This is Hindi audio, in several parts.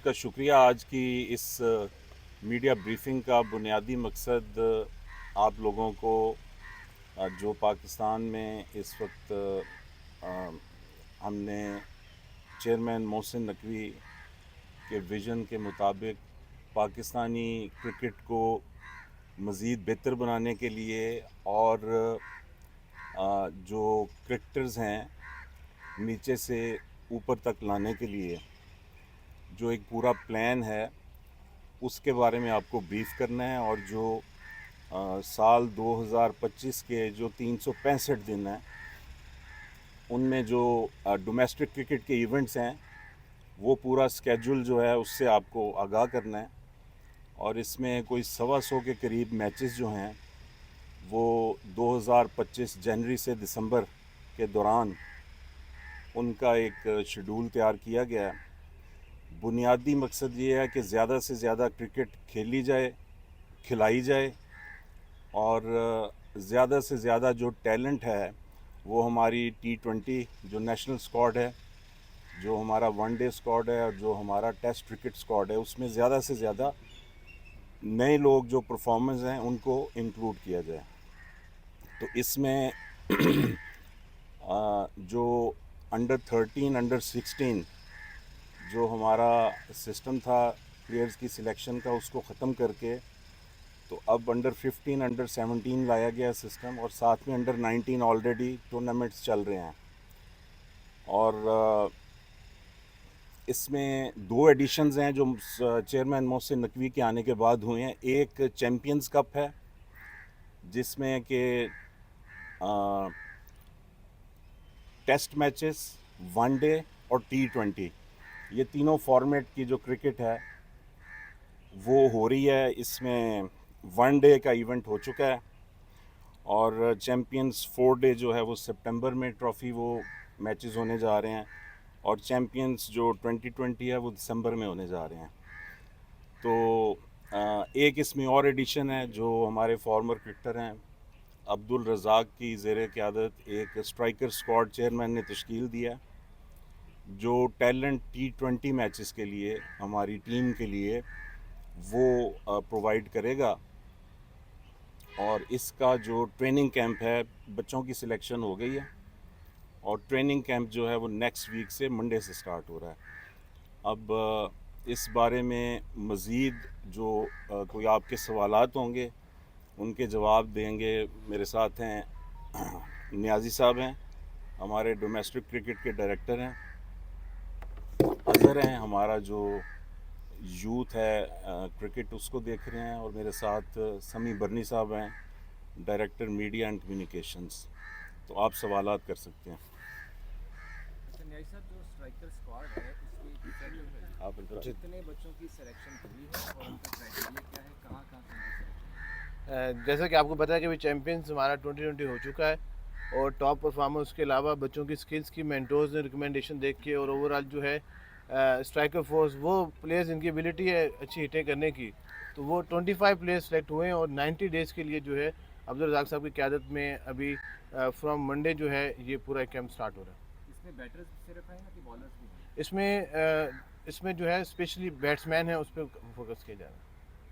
का शुक्रिया। आज की इस मीडिया ब्रीफिंग का बुनियादी मकसद आप लोगों को जो पाकिस्तान में इस वक्त हमने चेयरमैन मोहसिन नकवी के विज़न के मुताबिक पाकिस्तानी क्रिकेट को मज़ीद बेहतर बनाने के लिए और जो क्रिकेटर्स हैं नीचे से ऊपर तक लाने के लिए जो एक पूरा प्लान है उसके बारे में आपको ब्रीफ करना है। और जो साल 2025 के जो 365 दिन हैं उनमें जो डोमेस्टिक क्रिकेट के इवेंट्स हैं वो पूरा स्केड्यूल जो है उससे आपको आगाह करना है। और इसमें कोई 125 के करीब मैचेस जो हैं वो 2025 जनवरी से दिसंबर के दौरान उनका एक शेड्यूल तैयार किया गया है। बुनियादी मकसद ये है कि ज़्यादा से ज़्यादा क्रिकेट खेली जाए, खिलाई जाए और ज़्यादा से ज़्यादा जो टैलेंट है वो हमारी T20 जो नेशनल स्क्वाड है, जो हमारा वनडे स्क्वाड है और जो हमारा टेस्ट क्रिकेट स्क्वाड है उसमें ज़्यादा से ज़्यादा नए लोग जो परफॉर्मेंस हैं उनको इंक्लूड किया जाए। तो इसमें जो अंडर 13 अंडर 16 जो हमारा सिस्टम था प्लेयर्स की सिलेक्शन का उसको ख़त्म करके तो अब अंडर 15 अंडर 17 लाया गया सिस्टम और साथ में अंडर 19 ऑलरेडी टूर्नामेंट्स चल रहे हैं। और इसमें दो एडिशंस हैं जो चेयरमैन मोहसिन नकवी के आने के बाद हुए हैं। एक चैम्पियंस कप है जिसमें कि टेस्ट मैचेस, वनडे और T20 ये तीनों फॉर्मेट की जो क्रिकेट है वो हो रही है। इसमें वनडे का इवेंट हो चुका है और चैम्पियंस 4 डे जो है वो सितंबर में ट्रॉफ़ी वो मैचेस होने जा रहे हैं और चैम्पियंस जो 2020 है वो दिसंबर में होने जा रहे हैं। तो एक इसमें और एडिशन है जो हमारे फॉर्मर क्रिकेटर हैं अब्दुल रज़ाक की ज़ेर क़यादत एक स्ट्राइकर स्क्वाड चेयरमैन ने तश्कील दिया जो टैलेंट T20 मैचेस के लिए हमारी टीम के लिए वो प्रोवाइड करेगा। और इसका जो ट्रेनिंग कैंप है बच्चों की सिलेक्शन हो गई है और ट्रेनिंग कैंप जो है वो नेक्स्ट वीक से मंडे से स्टार्ट हो रहा है। अब इस बारे में मज़ीद जो कोई आपके सवालात होंगे उनके जवाब देंगे। मेरे साथ हैं नियाज़ी साहब हैं, हमारे डोमेस्टिक क्रिकेट के डायरेक्टर हैं, अज़हर हैं हमारा जो यूथ है क्रिकेट उसको देख रहे हैं, और मेरे साथ समी बरनी साहब हैं डायरेक्टर मीडिया एंड कम्युनिकेशंस। तो आप सवालात कर सकते हैं। अच्छा न्याय साहब, जो स्ट्राइकर स्क्वाड है उसमें आप कितने बच्चों की सिलेक्शन हुई है और उनका क्राइटेरिया क्या है, कहाँ कहाँ से उनकी सिलेक्शन? जैसा कि आपको पता है कि अभी चैम्पियंस हमारा 2020 हो चुका है और टॉप परफॉर्मर उसके अलावा बच्चों की स्किल्स की मेंटोर्स ने रिकमेंडेशन देख के और ओवरऑल जो है स्ट्राइकर फोर्स वो प्लेयर्स इनकी एबिलिटी है अच्छी हिटें करने की, तो वो 25 प्लेयर्स सेलेक्ट हुए हैं और 90 डेज़ के लिए जो है अब्दुल रज़ाक साहब की क़यादत में अभी फ्रॉम मंडे जो है ये पूरा कैंप स्टार्ट हो रहा है। इसमें बैटर्स सिर्फ हैं ना कि बॉलर्स भी हैं? इसमें जो है स्पेशली बैट्समैन है उस पर फोकस किया जा रहा है।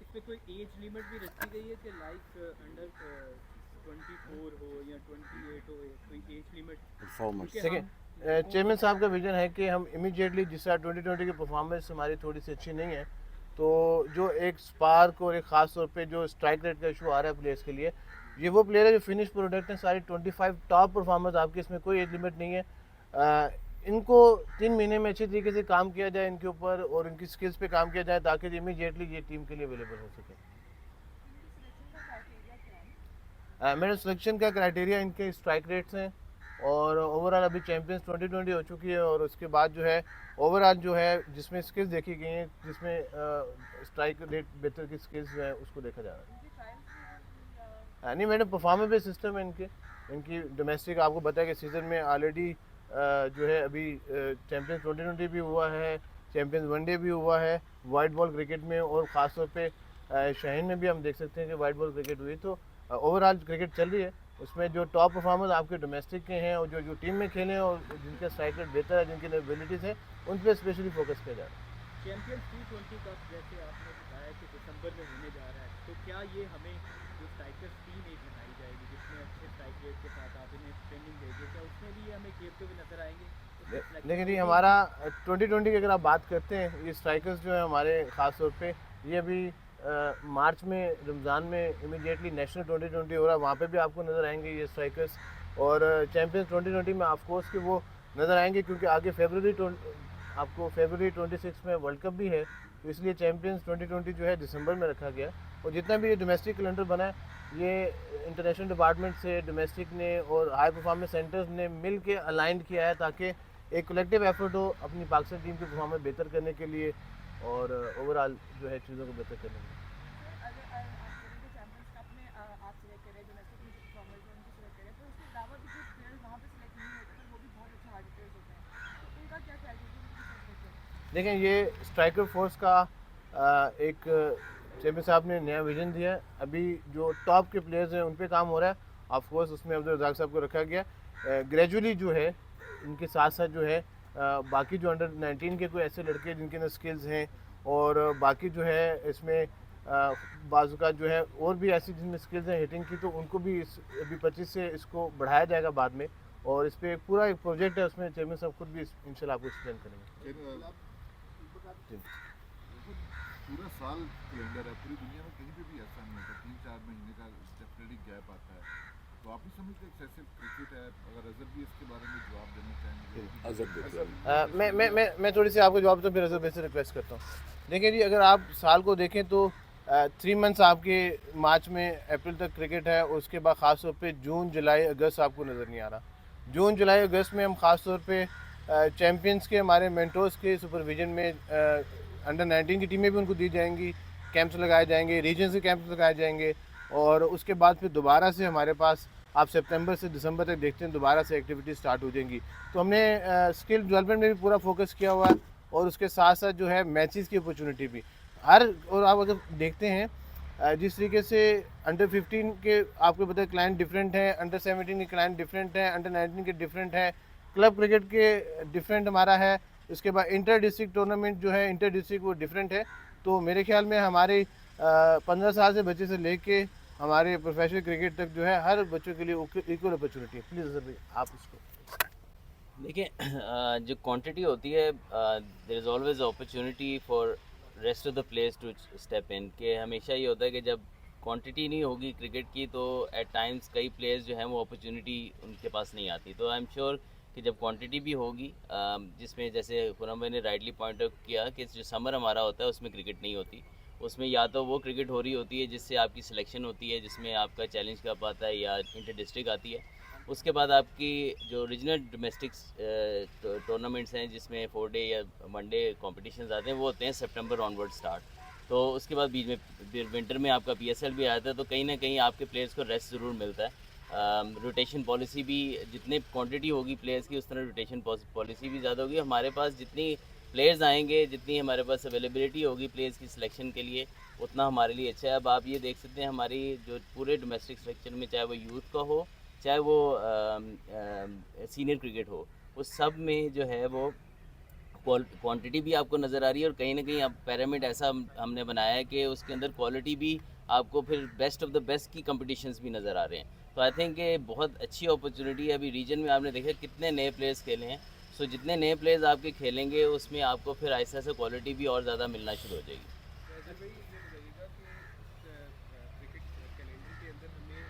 इसमें कोई एज लिमिट भी रखी गई है कि लाइक अंडर 24 हो या 28 हो, कोई एज लिमिट? परफॉर्मर्स देखिए चेयरमैन साहब का विजन है कि हम इमीडिएटली जिस तरह 2020 की परफॉर्मेंस हमारी थोड़ी सी अच्छी नहीं है, तो जो एक स्पार्क और एक ख़ास तौर पे जो स्ट्राइक रेट का इशू आ रहा है प्लेयर्स के लिए, ये वो प्लेयर है जो फिनिश प्रोडक्ट हैं सारी 25 टॉप परफॉर्मेंस आपकी, इसमें कोई एज लिमिट नहीं है। इनको 3 महीने में अच्छी तरीके से काम किया जाए इनके ऊपर और इनकी स्किल्स पे काम किया जाए ताकि इमीडिएटली ये टीम के लिए अवेलेबल हो सके। मेरे सिलेक्शन का क्राइटेरिया इनके स्ट्राइक रेट्स हैं और ओवरऑल अभी चैम्पियंस 2020 हो चुकी है और उसके बाद जो है ओवरऑल जो है जिसमें स्किल्स देखी गई हैं, जिसमें स्ट्राइक रेट बेहतर की स्किल्स जो है उसको देखा जा रहा है। नहीं मैडम, परफॉर्मेंस बेस्ड सिस्टम है इनकी डोमेस्टिक। आपको पता है कि सीज़न में ऑलरेडी जो है अभी चैम्पियंस 2020 भी हुआ है, चैम्पियंस वनडे भी हुआ है वाइट बॉल क्रिकेट में, और ख़ास तौर पे शाहीन में भी हम देख सकते हैं कि वाइट बॉल क्रिकेट हुई। तो ओवरऑल क्रिकेट चल रही है, उसमें जो टॉप परफॉर्मर्स आपके डोमेस्टिक के हैं और जो टीम में खेले हैं और जिनके स्ट्राइक रेट बेहतर है, जिनकी एबिलिटीज़ हैं, उन पर स्पेशली फोकस किया जा रहा है। चैंपियंस T20 कप जैसे आपने बताया कि दिसंबर में होने जा रहा है, तो क्या ये हमें जो स्ट्राइकर्स टीम एक बनाई जाएगी जिसमें अच्छे स्ट्राइक रेट के साथ आप इन्हें ट्रेनिंग देंगे, क्या उसमें भी हमें खेलते हुए नजर आएंगे? उसमें सिलेक्शन लेकिन ये होगी हमारा इनकी? 2020 की अगर आप बात करते हैं, ये स्ट्राइकर्स जो है हमारे ख़ास तौर पे ये अभी मार्च में रमज़ान में इमीडिएटली नेशनल 2020 हो रहा है, वहाँ पे भी आपको नज़र आएंगे ये स्ट्राइकर्स। और चैम्पियंस 2020 में ऑफ कोर्स कि वो नज़र आएंगे, क्योंकि आगे आपको फरवरी 26 में वर्ल्ड कप भी है, तो इसलिए चैम्पियंस 2020 जो है दिसंबर में रखा गया। और जितना भी ये डोमेस्टिक कैलेंडर बना है, ये इंटरनेशनल डिपार्टमेंट से डोमेस्टिक ने और हाई परफॉर्मेंस सेंटर्स ने मिल के अलाइन किया है, ताकि एक कलेक्टिव एफर्ट हो अपनी पाकिस्तान टीम की परफॉर्मेंस बेहतर करने के लिए और ओवरऑल जो है चीज़ों को बेहतर करने के लिए। अगर आप करें तो चैंपियंस कप में आप सिलेक्ट करें, डोमेस्टिक में जो परफॉर्मर्स हैं उनको सिलेक्ट करें, पर उसके अलावा भी कुछ प्लेयर्स वहाँ पे सिलेक्ट नहीं होते पर वो भी बहुत अच्छे हार्ड हिटर्स होते हैं, तो उनका क्या क्राइटेरिया है? देखें, ये स्ट्राइकर फोर्स का एक चेपी साहब ने नया विजन दिया है। अभी जो टॉप के प्लेयर्स हैं उन पे काम हो रहा है। ऑफ कोर्स उसमें अब्दुल रज़ाक साहब को रखा गया। ग्रेजुअली जो है इनके साथ साथ जो है बाकी जो अंडर 19 के कोई ऐसे लड़के जिनके अंदर स्किल्स हैं, और बाकी जो है इसमें बाजू का जो है और भी ऐसी जिनमें स्किल्स हैं हिटिंग की, तो उनको भी अभी 25 से इसको बढ़ाया जाएगा बाद में। और इस पर पूरा एक प्रोजेक्ट है, उसमें चेयरमैन साहब खुद भी इंशाल्लाह आपको एक्सप्लेन करेंगे। जी। पूरा साल कैलेंडर है, पूरी दुनिया में कहीं पे भी ऐसा नहीं होता, 3-4 महीने का डेफिनेटली गैप आता है, तो आप भी समझते एक्सेसिव क्रिकेट है? अगर अजहर भी इसके बारे में जवाब देना चाहेंगे। मैं थोड़ी सी आपको जवाब तो फिर अजहर भाई से रिक्वेस्ट करता हूँ। देखिए जी, अगर आप साल को देखें तो 3 मंथ्स आपके मार्च में अप्रैल तक क्रिकेट है, उसके बाद ख़ास तौर पे जून जुलाई अगस्त आपको नज़र नहीं आ रहा। जून जुलाई अगस्त में हम ख़ास तौर पे चैम्पियंस के हमारे मेंटोर्स के सुपरविजन में अंडर 19 की टीमें भी उनको दी जाएंगी, कैंप्स लगाए जाएंगे, रीजन के कैंप्स लगाए जाएंगे, और उसके बाद फिर दोबारा से हमारे पास आप सितंबर से दिसंबर तक देखते हैं दोबारा से एक्टिविटी स्टार्ट हो जाएंगी। तो हमने स्किल डेवलपमेंट में भी पूरा फोकस किया हुआ है, और उसके साथ साथ जो है मैचेस की अपॉर्चुनिटी भी और आप अगर देखते हैं जिस तरीके से अंडर 15 के आपको पता है क्लाइंट डिफरेंट है, अंडर 17 के क्लाइंट डिफरेंट है, अंडर 19 के डिफरेंट है, क्लब क्रिकेट के डिफरेंट हमारा है, उसके बाद इंटर डिस्ट्रिक्ट टूर्नामेंट जो है इंटर डिस्ट्रिक्ट वो डिफरेंट है। तो मेरे ख्याल में हमारे 15 साल से बच्चे से लेके हमारे प्रोफेशनल क्रिकेट तक जो है हर बच्चों के लिए इक्वल अपॉर्चुनिटी है। प्लीज़ अजहर भाई आप इसको देखिए, जो क्वांटिटी होती है, there is always opportunity for rest of the players to step in. के हमेशा ये होता है कि जब क्वांटिटी नहीं होगी क्रिकेट की, तो एट टाइम्स कई प्लेयर्स जो हैं वो अपॉर्चुनिटी उनके पास नहीं आती। तो आई एम श्योर कि जब क्वांटिटी भी होगी, जिसमें जैसे खुरम भाई ने राइटली पॉइंट आउट किया कि जो समर हमारा होता है उसमें क्रिकेट नहीं होती, उसमें या तो वो क्रिकेट हो रही होती है जिससे आपकी सिलेक्शन होती है, जिसमें आपका चैलेंज कप आता है या इंटर डिस्ट्रिक्ट आती है। उसके बाद आपकी जो रीजनल डोमेस्टिक टूर्नामेंट्स हैं जिसमें 4 डे या 1 डे कॉम्पिटिशन आते हैं, वो होते हैं सितंबर ऑनवर्ड स्टार्ट। तो उसके बाद बीच में विंटर में आपका PSL भी आता है, तो कहीं ना कहीं आपके प्लेयर्स को रेस्ट ज़रूर मिलता है। रोटेशन पॉलिसी भी, जितने क्वांटिटी होगी प्लेयर्स की उस तरह रोटेशन पॉलिसी भी ज़्यादा होगी। हमारे पास जितनी प्लेयर्स आएंगे, जितनी हमारे पास अवेलेबिलिटी होगी प्लेयर्स की सिलेक्शन के लिए, उतना हमारे लिए अच्छा है। अब आप ये देख सकते हैं हमारी जो पूरे डोमेस्टिक स्ट्रक्चर में, चाहे वो यूथ का हो चाहे वो सीनियर क्रिकेट हो, उस सब में जो है वो क्वांटिटी भी आपको नज़र आ रही है, और कहीं ना कहीं अब पैरामिड ऐसा हमने बनाया है कि उसके अंदर क्वालिटी भी आपको फिर बेस्ट ऑफ द बेस्ट की कंपटीशंस भी नज़र आ रहे हैं। तो आई थिंक ये बहुत अच्छी अपॉर्चुनिटी है। अभी रीजन में आपने देखा कितने नए प्लेयर्स खेले हैं, सो जितने नए प्लेयर्स आपके खेलेंगे उसमें आपको फिर ऐसा ऐसा क्वालिटी भी और ज़्यादा मिलना शुरू हो जाएगी। अजहर भाई, ये बताइएगा कि क्रिकेट कैलेंडर के अंदर हमें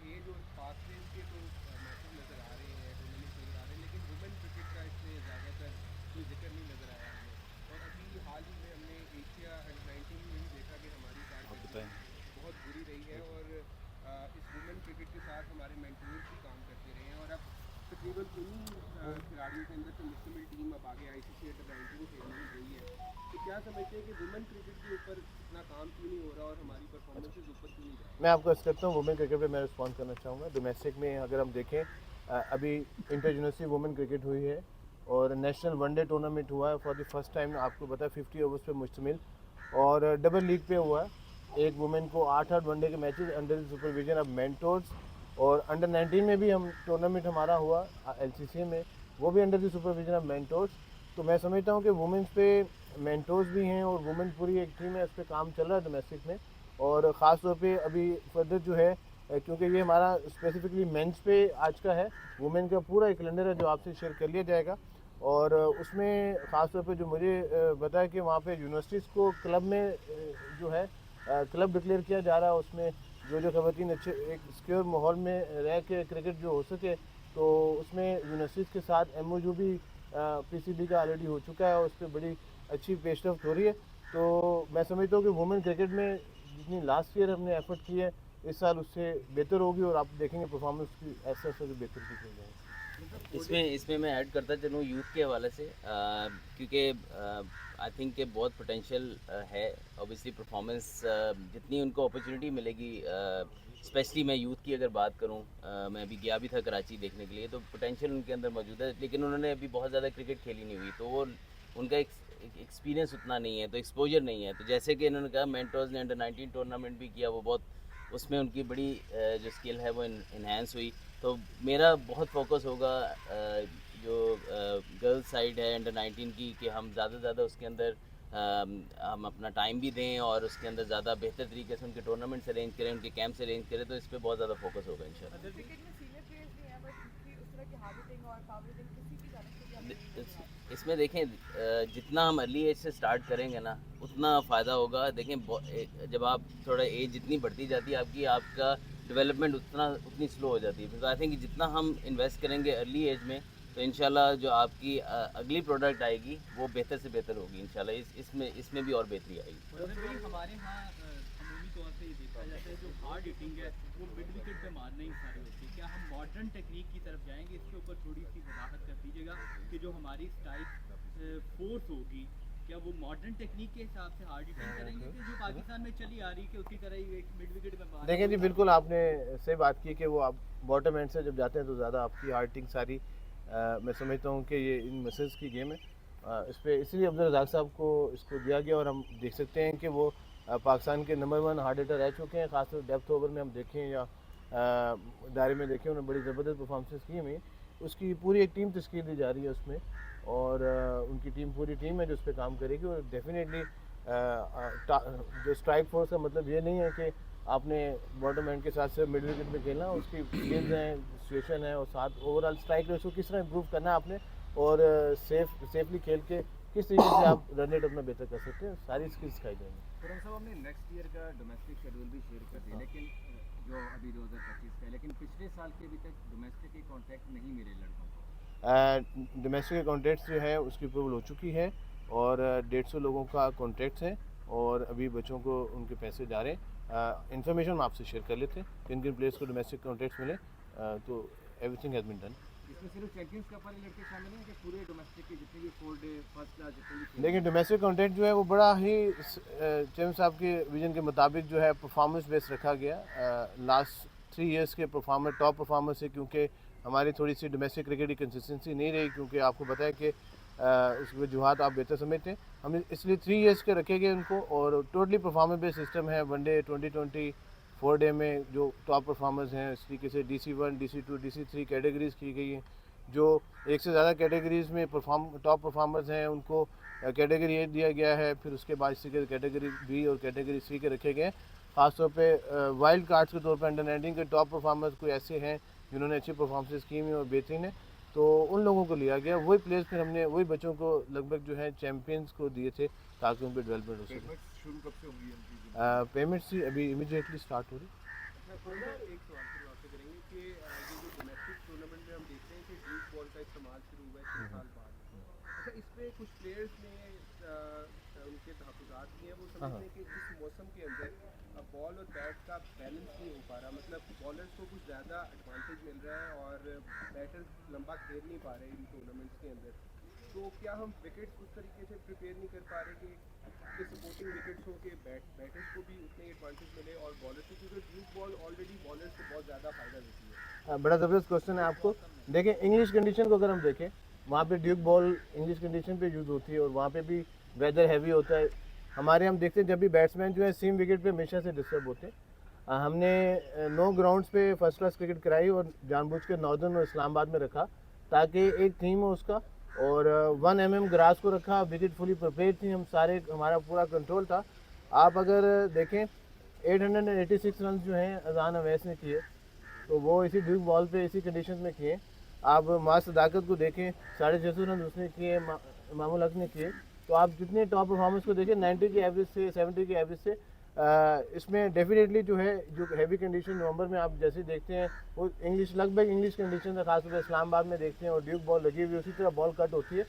ये जो फास्ट रेस के तो मैचेस नज़र आ रहे हैं, टूर्नामेंट नज़र आ रहे हैं, लेकिन वुमेन क्रिकेट का इसमें ज़्यादातर कोई जिक्र नहीं नज़र आया हमें। और अभी हाल ही में हमने एशिया अंडर 19 में भी देखा कि हमारी कारकर्दगी बहुत बुरी रही है, और इस वुमेन क्रिकेट के साथ हमारे मेंटोर्स भी काम करते रहे हैं, और अब तकरीबन उन्हीं खिलाड़ियों के अंदर से मुश्तमिल टीम अब आगे ICC अंडर 19 खेलने गई है। तो क्या समझते हैं कि वुमेन क्रिकेट के ऊपर इतना काम क्यों नहीं हो रहा और हमारी परफॉर्मेंसेस ऊपर क्यों नहीं जा रही? मैं आपको अर्ज करता हूँ, वुमेन क्रिकेट पे मैं रिस्पॉन्ड करना चाहूँगा। डोमेस्टिक में अगर हम देखें, अभी इंटर यूनिवर्सिटी वुमेन क्रिकेट हुई है और नेशनल वनडे टूर्नामेंट हुआ है फॉर द फर्स्ट टाइम, आपको पता है 50 ओवर्स पे मुश्तमिल, और डबल लीग पे हुआ है। एक वुमेन को 8 वनडे के matches under supervision of mentors, और अंडर 19 में भी हम टूर्नामेंट हमारा हुआ LCC में, वो भी under the supervision of mentors. तो मैं समझता हूँ कि वुमेंस पे मेंटोर्स भी हैं और वुमेन पूरी एक टीम है, इस पर काम चल रहा है डोमेस्टिक में। और ख़ास तौर पे अभी फर्दर जो है क्योंकि ये हमारा स्पेसिफिकली मेंस पे आज का है, वुमेन का पूरा एक कैलेंडर है जो आपसे शेयर कर लिया जाएगा। और उसमें ख़ास तौर पे जो मुझे बताया कि वहाँ पे यूनिवर्सिटीज़ को क्लब में जो है क्लब डिक्लेयर किया जा रहा है, उसमें जो ख़वातीन अच्छे एक सिक्योर माहौल में रह के क्रिकेट जो हो सके, तो उसमें यूनिवर्सिटीज़ के साथ MOU भी PCB का ऑलरेडी हो चुका है और उस पर बड़ी अच्छी पेशरफ्त हो रही है। तो मैं समझता हूँ कि वुमेन क्रिकेट में जितनी लास्ट ईयर हमने एफर्ट की है, इस साल उससे बेहतर होगी और आप देखेंगे परफॉर्मेंस की ऐसे ऐसे बेहतर की हो जाएगी। इसमें मैं ऐड करता चलूँ यूथ के हवाले से, क्योंकि आई थिंक कि बहुत पोटेंशियल है। ऑब्वियसली परफॉर्मेंस जितनी उनको अपॉर्चुनिटी मिलेगी, स्पेशली मैं यूथ की अगर बात करूँ, मैं अभी गया भी था कराची देखने के लिए, तो पोटेंशियल उनके अंदर मौजूद है, लेकिन उन्होंने अभी बहुत ज़्यादा क्रिकेट खेली नहीं हुई, तो वो उनका एक्सपीरियंस उतना नहीं है, तो एक्सपोजर नहीं है। तो जैसे कि इन्होंने कहा मेंटोर्स ने अंडर-19 टूर्नामेंट भी किया, वो बहुत उसमें उनकी बड़ी जो स्किल है वो इन्हेंस हुई। तो मेरा बहुत फोकस होगा जो गर्ल्स साइड है अंडर-19 की, कि हम ज़्यादा से ज़्यादा उसके अंदर हम अपना टाइम भी दें और उसके अंदर ज़्यादा बेहतर तरीके से उनके टूर्नामेंट्स अरेंज करें, उनके कैंप्स अरेंज करें, तो इस पर बहुत ज़्यादा फोकस होगा इंशाल्लाह। क्रिकेट में सीनियर प्लेयर्स भी हैं, बट उनकी उस तरह की हार्ड हिटिंग और पावर हिटिंग किसी की जानब से भी हमें नहीं मिल रहा है। इसमें देखें जितना हम अर्ली एज से स्टार्ट करेंगे ना, उतना फ़ायदा होगा। देखें जब आप थोड़ा एज जितनी बढ़ती जाती है आपकी, आपका डेवलपमेंट उतनी स्लो हो जाती है। तो आई थिंक जितना हम इन्वेस्ट करेंगे अर्ली एज में, तो इंशाल्लाह जो आपकी अगली प्रोडक्ट आएगी वो बेहतर से बेहतर होगी इंशाल्लाह। इसमें भी और बेहतरी आएगी। मतलब भाई हमारे यहाँ अमूमी तौर पे ये देखा जाता है जो हार्ड हिटिंग है वो मिड विकेट पे मारना ही सारी होती है। क्या हम मॉडर्न टेक्निक की तरफ जाएंगे? इसके ऊपर थोड़ी सी वजाहत कर दीजिएगा कि जो हमारी स्ट्राइक फोर्स होगी, क्या वो मॉडर्न टेक्निक के हिसाब से हार्ड हिटिंग करेंगे कि जो पाकिस्तान में चली आ रही है कि उसी तरह ही एक मिड विकेट पे मार? देखें जी, बिल्कुल आपने सही बात की कि वो आप बॉटम एंड से जब जाते हैं तो ज़्यादा आपकी हार्टिंग सारी मैं समझता हूँ कि ये इन मसल्स की गेम है। इस पर इसलिए अब्दुल रज़ाक साहब को इसको दिया गया और हम देख सकते हैं कि वो पाकिस्तान के नंबर 1 हार्ड हिटर रह चुके हैं। ख़ासतौर डेप्थ ओवर में हम देखें या दायरे में देखें, उन्होंने बड़ी ज़बरदस्त परफॉर्मेंस की हुई। उसकी पूरी एक टीम तश्कील दी जा रही है उसमें, और उनकी टीम पूरी टीम है जो उस पर काम करेगी। और डेफिनेटली जो स्ट्राइक फोर्स का मतलब ये नहीं है कि आपने बॉटम एंड के साथ सिर्फ मिड विकेट में खेलना, उसकी स्किल्स हैं, सिचुएशन है, और साथ ओवरऑल स्ट्राइक रेशो किस तरह इंप्रूव करना है आपने, और सेफली खेल के किस तरीके से आप रन रेट अपना बेहतर कर सकते हैं, सारी स्किल्स सिखाई जाएंगी। खुरम साहब, हमने नेक्स्ट ईयर का डोमेस्टिक शेड्यूल भी शेयर कर दिया, लेकिन जो अभी 2025 का है, लेकिन पिछले साल के अभी तक डोमेस्टिक के कॉन्ट्रैक्ट नहीं मिले लड़कों को। डोमेस्टिक कॉन्ट्रैक्ट्स जो है उसकी अप्रूवल हो चुकी है और 150 लोगों का कॉन्ट्रैक्ट्स है और अभी बच्चों को उनके पैसे जा रहे हैं। इन्फॉर्मेशन हम आपसे शेयर कर लेते हैं किन किन प्लेयर्स को डोमेस्टिक कॉन्ट्रैक्ट्स मिले, तो एवरीथिंग हैज़ बीन डन। इसमें सिर्फ चैंपियंस कप वाले लड़के शामिल हैं कि पूरे डोमेस्टिक के जितने भी 4 डे फर्स्ट क्लास जितने भी देखिए, डोमेस्टिक कॉन्ट्रैक्ट जो है वो बड़ा ही चेम साहब के विजन के मुताबिक जो है परफॉर्मेंस बेस्ड रखा गया। लास्ट 3 इयर्स के परफॉर्मर टॉप परफॉर्मेंस है, क्योंकि हमारी थोड़ी सी डोमेस्टिक क्रिकेट की कंसिस्टेंसी नहीं रही, क्योंकि आपको पता है कि उसकी वजूहत आप बेहतर समझते हैं। हम इसलिए 3 इयर्स के रखे गए उनको, और टोटली परफॉर्मेंस बेस्ड सिस्टम है। वनडे 2024 डे में जो टॉप परफॉर्मर्स हैं, इस तरीके से DC1 DC2 DC3 कैटेगरीज की गई हैं। जो एक से ज़्यादा कैटेगरीज़ में टॉप परफॉर्मर्स हैं उनको कैटेगरी ए दिया गया है, फिर उसके बाद इसी के कैटेगरी बी और कैटेगरी सी के रखे गए। ख़ासतौर पे वाइल्ड कार्ड्स के तौर पर अंडर-19 के टॉप परफॉर्मर्स कोई ऐसे हैं जिन्होंने अच्छी परफॉर्मेंस की हुई और बेहतरीन है, तो उन लोगों को लिया गया। वही प्लेयर्स फिर हमने वही बच्चों को लगभग जो है चैम्पियंस को दिए थे ताकि उन पर डेवलपमेंट हो सके। पेमेंट्स शुरू कब से होंगी इनकी? पेमेंट्स अभी इमीडिएटली स्टार्ट हो रही। एक सवाल फिर आपसे करेंगे कि ये जो डोमेस्टिक टूर्नामेंट में हम देखते हैं कि ड्यूक बॉल का इस्तेमाल शुरू हुआ है 6 साल बाद। अच्छा, इस पे कुछ प्लेयर्स ने उनके तहफ़्फ़ुज़ात भी हैं, वो समझते हैं कि इस मौसम के अंदर बॉल और बैट का बैलेंस नहीं हो पा रहा, मतलब बॉलर्स को कुछ ज़्यादा एडवांटेज मिल रहा है और बैटर्स लंबा खेल नहीं पा रहे इन टूर्नामेंट्स के अंदर। तो क्या हम विकेट्स उस तरीके से प्रिपेयर नहीं कर पा रहे कि सपोर्टिंग विकेट्स हो के बैटर्स को भी उतने एडवांटेज मिले और बॉलर्स को, क्योंकि ड्यूक बॉल ऑलरेडी बॉलर्स को बहुत ज़्यादा फ़ायदा देती है। बड़ा ज़बरदस्त क्वेश्चन है आपको। देखें, इंग्लिश कंडीशन को अगर हम देखें, वहाँ पे ड्यूक बॉल इंग्लिश कंडीशन पे यूज़ होती है और वहाँ पे भी वेदर हैवी होता है। हमारे हम देखते हैं जब भी बैट्समैन जो है सीम विकेट पे हमेशा से डिस्टर्ब होते हैं। हमने 9 ग्राउंड्स पे फर्स्ट क्लास क्रिकेट कराई और जानबूझ के नॉर्दर्न और इस्लामाबाद में रखा ताकि एक थीम हो उसका, और 1 mm ग्रास को रखा, विकेट फुली प्रिपेयर थी, हम सारे हमारा पूरा कंट्रोल था। आप अगर देखें 886 रन जो हैं अजान अवैस ने किए, तो वो इसी ड्यूक बॉल पे इसी कंडीशन में किए। आप मास सदाकत को देखें, 650 रन उसने किए, मामूल हक ने किए। तो आप जितने टॉप परफॉर्मेंस को देखें 90 की एवरेज से 70 की एवरेज से इसमें डेफिनेटली जो है जो हैवी कंडीशन नवंबर में आप जैसे देखते हैं वो इंग्लिश लगभग इंग्लिश कंडीशन है, खासतौर पर इस्लामाबाद में देखते हैं, और ड्यूक बॉल लगी हुई उसी तरह बॉल कट होती है।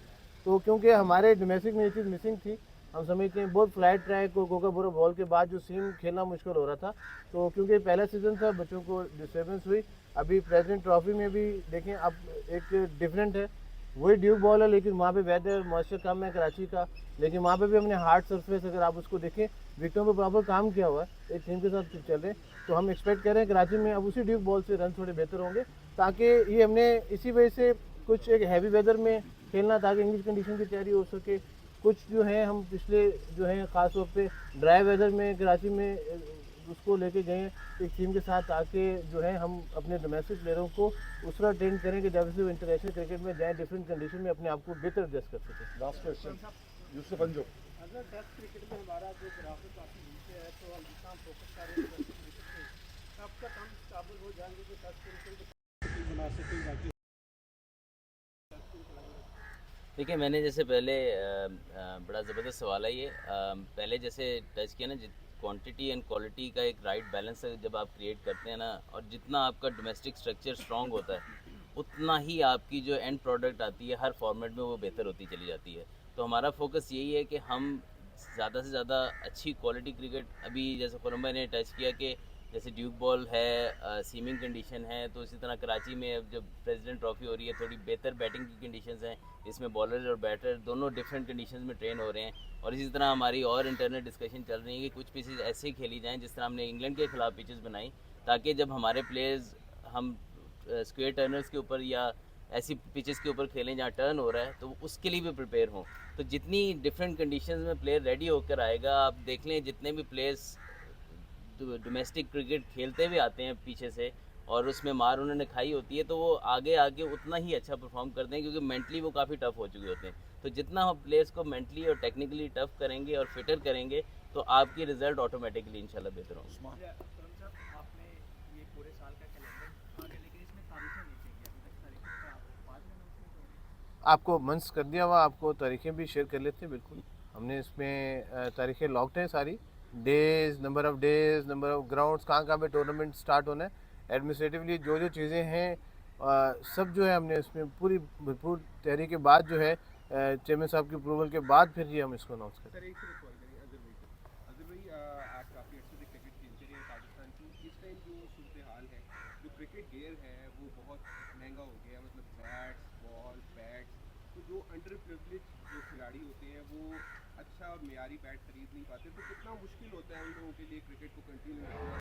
तो क्योंकि हमारे डोमेस्टिक में ये चीज़ मिसिंग थी, हम समझते हैं बहुत फ्लैट ट्रैक और कोकापुरा बॉल के बाद जो सीम खेलना मुश्किल हो रहा था। तो क्योंकि पहला सीज़न था, बच्चों को डिस्टर्बेंस हुई। अभी प्रेसिडेंट ट्रॉफी में भी देखें अब एक डिफरेंट है, वही ड्यूक बॉल है, लेकिन वहाँ पे वेदर मॉइस्चर कम है कराची का, लेकिन वहाँ पे भी हमने हार्ड सरफेस अगर आप उसको देखें विकेटों पे प्रॉपर काम किया हुआ है, एक टीम के साथ चल रहे हैं। तो हम एक्सपेक्ट कर रहे हैं कराची में अब उसी ड्यूक बॉल से रन थोड़े बेहतर होंगे, ताकि ये हमने इसी वजह से कुछ एक हैवी वेदर में खेलना, ताकि इंग्लिश कंडीशन की तैयारी हो सके। कुछ जो है हम पिछले जो है ख़ास तौर पे ड्राई वेदर में कराची में उसको लेके गए हैं एक टीम के साथ, ताकि जो है हम अपने डोमेस्टिक प्लेयरों को उस तरह ट्रेन करें कि जब से वो इंटरनेशनल क्रिकेट में जाएँ डिफरेंट कंडीशन में अपने आप को बेहतर एडजस्ट कर सकें। लास्ट क्वेश्चन यूसुफ अंजो। अगर टेस्ट क्रिकेट में हमारा जो ग्राफिक काफ़ी नीचे है, तो हम जितना हम फोकस कर रहे हैं टेस्ट क्रिकेट पे, कब तक हम काबिल हो जाएंगे कि टेस्ट क्रिकेट बना सकें बाकी। देखिए, मैंने जैसे पहले बड़ा ज़बरदस्त सवाल है ये, पहले जैसे टच किया ना, क्वांटिटी एंड क्वालिटी का एक राइट बैलेंस जब आप क्रिएट करते हैं ना, और जितना आपका डोमेस्टिक स्ट्रक्चर स्ट्रॉन्ग होता है उतना ही आपकी जो एंड प्रोडक्ट आती है हर फॉर्मेट में वो बेहतर होती चली जाती है। तो हमारा फोकस यही है कि हम ज़्यादा से ज़्यादा अच्छी क्वालिटी क्रिकेट, अभी जैसे खुरम भाई ने टच किया कि जैसे ड्यूक बॉल है, सीमिंग कंडीशन है, तो इसी तरह कराची में अब जब प्रेसिडेंट ट्रॉफी हो रही है थोड़ी बेहतर बैटिंग की कंडीशंस हैं, इसमें बॉलर और बैटर दोनों डिफरेंट कंडीशंस में ट्रेन हो रहे हैं। और इसी तरह हमारी और इंटरनल डिस्कशन चल रही है कि कुछ पिचेस ऐसे ही खेली जाएँ जिस तरह हमने इंग्लैंड के खिलाफ पिचेस बनाई, ताकि जब हमारे प्लेयर्स हम स्क्वेयर टर्नर्स के ऊपर या ऐसी पिचेस के ऊपर खेलें जहाँ टर्न हो रहा है, तो उसके लिए भी प्रिपेयर हों। तो जितनी डिफरेंट कंडीशंस में प्लेयर रेडी होकर आएगा, आप देख लें जितने भी प्लेयर्स डोमेस्टिक क्रिकेट खेलते हुए आते हैं पीछे से और उसमें मार उन्होंने खाई होती है, तो वो आगे आगे उतना ही अच्छा परफॉर्म करते हैं, क्योंकि मेंटली वो काफ़ी टफ हो चुके होते हैं। तो जितना हम प्लेयर्स को मेंटली और टेक्निकली टफ करेंगे और फिटर करेंगे, तो आपकी रिजल्ट ऑटोमेटिकली इंशाल्लाह बेहतर होंगे। आपने ये पूरे साल का कैलेंडर आगे, लेकिन इसमें तारीखें नीचे की अभी तक तारीखें का आपको बाद में announcement होगी? आपको मंस कर दिया हुआ, आपको तारीखें भी शेयर कर लेते हैं। बिल्कुल, हमने इसमें तारीखें लॉक्ड हैं सारी, days, number of days, number of grounds, कहाँ कहाँ पे टूर्नामेंट स्टार्ट होना है, एडमिनिस्ट्रेटिवली जो जो चीज़ें हैं सब जो है हमने इसमें पूरी भरपूर तैयारी के बाद जो है चेयरमैन साहब की अप्रूवल के बाद फिर ही हम इसको अनाउंस करें। सर एक सिर्फ सवाल करें अजहर भाई को। अजहर भाई, आप काफ़ी अर्से से क्रिकेट खेलते रहे हैं पाकिस्तान की। इस टाइम जो सूरत हाल है, जो क्रिकेट गेयर है वो बहुत महंगा हो गया, मतलब बैट्स, बॉल, पैड्स, तो जो अंडर प्रिविलेज जो खिलाड़ी होते हैं वो अच्छा और मेयारी बैट खरीद नहीं पाते, तो कितना मुश्किल होता है उन लोगों के लिए क्रिकेट को कंटिन्यू रखना।